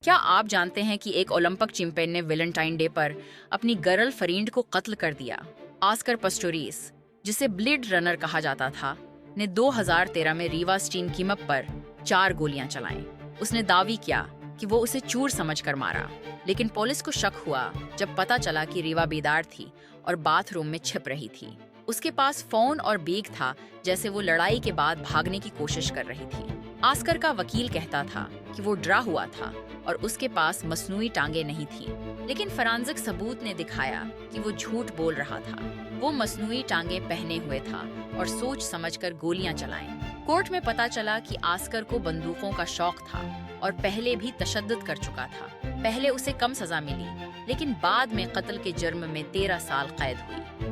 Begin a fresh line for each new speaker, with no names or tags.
क्या आप जानते हैं कि एक ओलंपिक चैंपियन ने वैलेंटाइन डे पर अपनी गर्ल फ्रेंड को कत्ल कर दिया? ऑस्कर पिस्टोरियस, जिसे ब्लेड रनर कहा जाता था, ने 2013 में रीवा स्टीनकीमप पर 4 गोलियां चलाईं। उसने दावी किया कि वो उसे चूर समझकर मारा, लेकिन पुलिस को शक हुआ जब पता चला कि रीवा बेदार थी और बाथरूम में छिप रही थी। उसके पास फोन और बैग था, जैसे वो लड़ाई के बाद भागने की कोशिश कर रही थी। ऑस्कर का वकील कहता था कि वो डरा हुआ था और उसके पास मसनूई टांगे नहीं थी, लेकिन फोरेंसिक सबूत ने दिखाया कि वो झूठ बोल रहा था। वो मसनूई टांगे पहने हुए था और सोच समझकर गोलियां चलाईं। कोर्ट में पता चला कि ऑस्कर को बंदूकों का शौक था और पहले भी तशद्दुद कर चुका था। पहले उसे कम सजा मिली, लेकिन बाद में कत्ल के जुर्म में 13 साल कैद हुई।